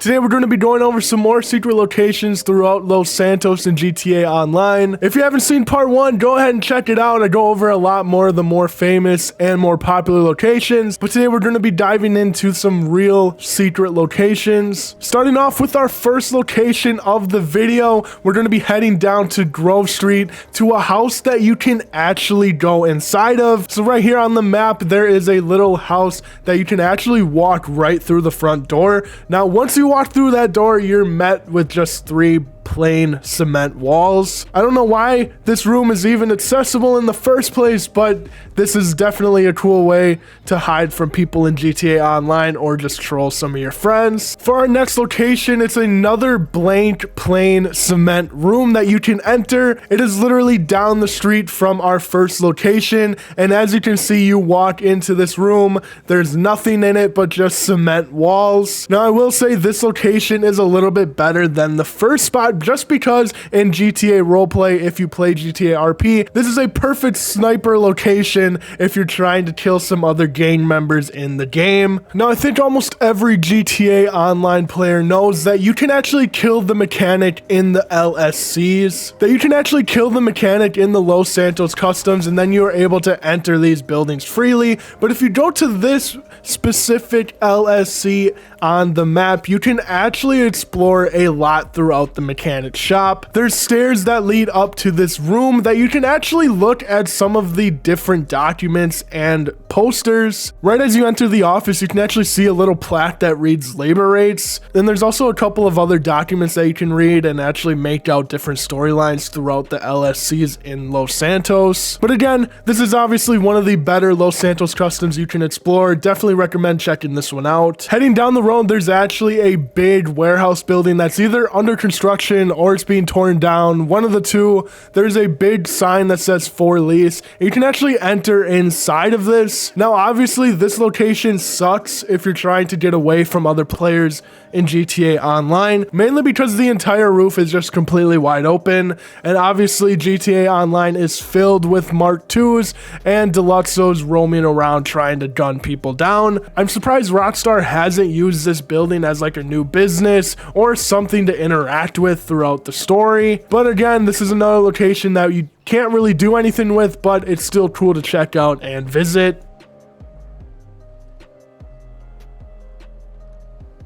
Today we're going to be going over some more secret locations throughout Los Santos and GTA Online. If you haven't seen part 1, go ahead and check it out. I go over a lot more of the more famous and more popular locations, but today we're going to be diving into some real secret locations. Starting off with our first location of the video, we're going to be heading down to Grove Street to a house that you can actually go inside of. So right here on the map, there is a little house that you can actually walk right through the front door. Now, once you walk through that door, you're met with just 3 plain cement walls. I don't know why this room is even accessible in the first place, but this is definitely a cool way to hide from people in GTA Online or just troll some of your friends. For our next location, it's another blank plain cement room that you can enter. It is literally down the street from our first location, and as you can see, you walk into this room, there's nothing in it but just cement walls. Now I will say this location is a little bit better than the first spot, just because in GTA roleplay, if you play GTA RP, this is a perfect sniper location if you're trying to kill some other gang members in the game. Now, I think almost every GTA Online player knows that you can actually kill the mechanic in the LSCs, that you can actually kill the mechanic in the Los Santos Customs, and then you are able to enter these buildings freely. But if you go to this specific LSC on the map, you can actually explore a lot throughout the mechanic shop. There's stairs that lead up to this room that you can actually look at some of the different documents and posters. Right as you enter the office, you can actually see a little plaque that reads labor rates. Then there's also a couple of other documents that you can read and actually make out different storylines throughout the LSCs in Los Santos. But again, this is obviously one of the better Los Santos customs you can explore. Definitely recommend checking this one out. Heading down the road, there's actually a big warehouse building that's either under construction or it's being torn down. One of the two. There's a big sign that says for lease. You can actually enter inside of this. Now, obviously, this location sucks if you're trying to get away from other players in GTA Online, mainly because the entire roof is just completely wide open, and obviously GTA Online is filled with Mark IIs and Deluxos roaming around trying to gun people down. I'm surprised Rockstar hasn't used this building as like a new business or something to interact with throughout the story, but again, this is another location that you can't really do anything with, but it's still cool to check out and visit.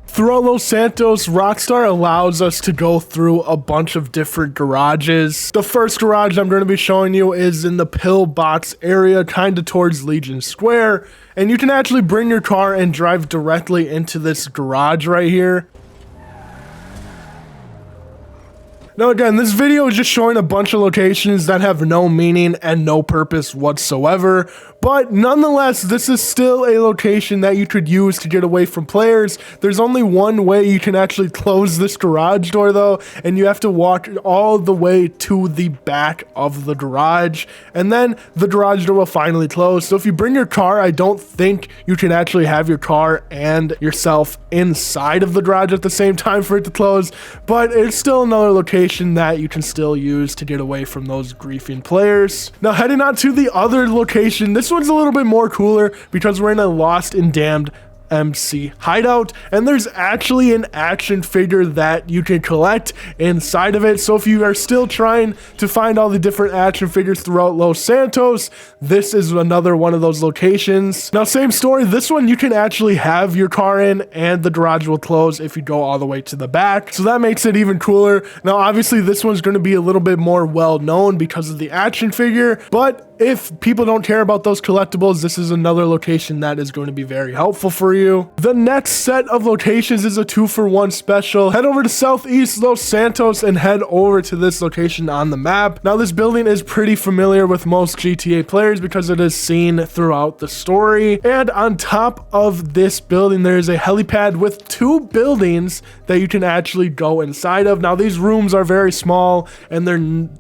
Throughout Los Santos, Rockstar allows us to go through a bunch of different garages. The first garage I'm going to be showing you is in the pillbox area, kind of towards Legion Square, and you can actually bring your car and drive directly into this garage right here. Now again, this video is just showing a bunch of locations that have no meaning and no purpose whatsoever, but nonetheless, this is still a location that you could use to get away from players. There's only one way you can actually close this garage door though, and you have to walk all the way to the back of the garage, and then the garage door will finally close. So if you bring your car, I don't think you can actually have your car and yourself inside of the garage at the same time for it to close, but it's still another location that you can still use to get away from those griefing players. Now heading on to the other location, this one's a little bit more cooler because we're in a lost and damned MC hideout, and there's actually an action figure that you can collect inside of it. So if you are still trying to find all the different action figures throughout Los Santos, this is another one of those locations. Now, same story, this one you can actually have your car in and the garage will close if you go all the way to the back, so that makes it even cooler. Now obviously this one's going to be a little bit more well known because of the action figure, but if people don't care about those collectibles, this is another location that is going to be very helpful for you. The next set of locations is a 2-for-1 special. Head over to Southeast Los Santos and head over to this location on the map. Now, this building is pretty familiar with most GTA players because it is seen throughout the story. And on top of this building, there is a helipad with 2 buildings that you can actually go inside of. Now, these rooms are very small and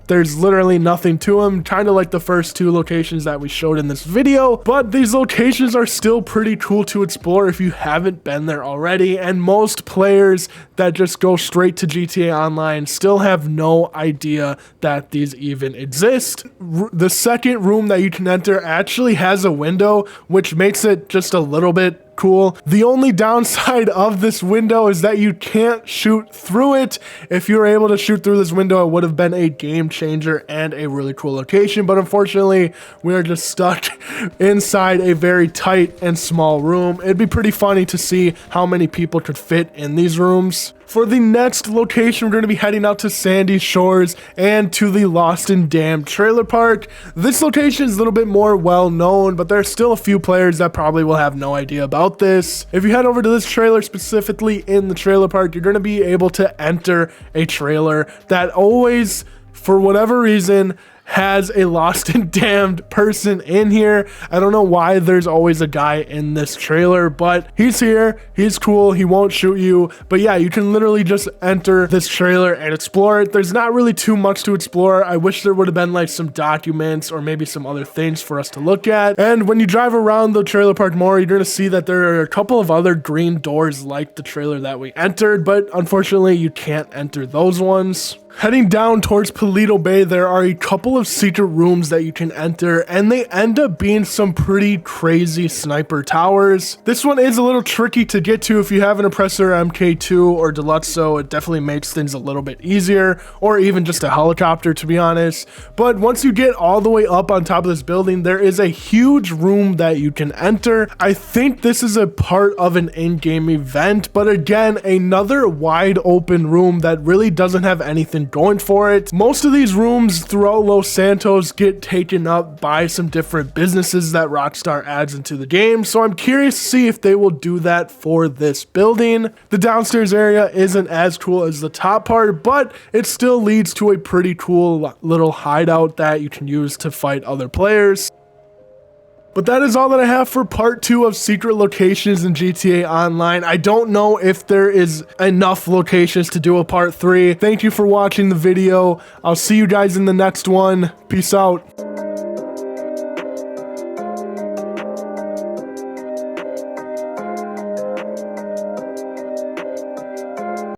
there's literally nothing to them, kind of like the first 2 locations that we showed in this video, but these locations are still pretty cool to explore if you haven't been there already, and most players that just go straight to GTA Online still have no idea that these even exist. The second room that you can enter actually has a window, which makes it just a little bit cool. The only downside of this window is that you can't shoot through it. If you were able to shoot through this window, it would have been a game changer and a really cool location, but unfortunately we are just stuck inside a very tight and small room. It'd be pretty funny to see how many people could fit in these rooms. For the next location, we're going to be heading out to Sandy Shores and to the Lost and Damned trailer park. This location is a little bit more well known, but there's still a few players that probably will have no idea about this. If you head over to this trailer, specifically in the trailer park, you're going to be able to enter a trailer that always, for whatever reason, has a Lost and Damned person in here. I don't know why there's always a guy in this trailer, but he's here. He's cool. He won't shoot you. But yeah, you can literally just enter this trailer and explore it. There's not really too much to explore. I wish there would have been like some documents or maybe some other things for us to look at. And when you drive around the trailer park more, you're going to see that there are a couple of other green doors like the trailer that we entered, but unfortunately you can't enter those ones. Heading down towards Paleto Bay, there are a couple of secret rooms that you can enter, and they end up being some pretty crazy sniper towers. This one is a little tricky to get to if you have an Oppressor MK2 or Deluxe, so it definitely makes things a little bit easier, or even just a helicopter, to be honest. But once you get all the way up on top of this building, there is a huge room that you can enter. I think this is a part of an in-game event, but again, another wide open room that really doesn't have anything going for it. Most of these rooms throughout Los Santos get taken up by some different businesses that Rockstar adds into the game, so I'm curious to see if they will do that for this building. The downstairs area isn't as cool as the top part, but it still leads to a pretty cool little hideout that you can use to fight other players. But that is all that I have for part 2 of secret locations in GTA Online. I don't know if there is enough locations to do a part 3. Thank you for watching the video. I'll see you guys in the next one. Peace out.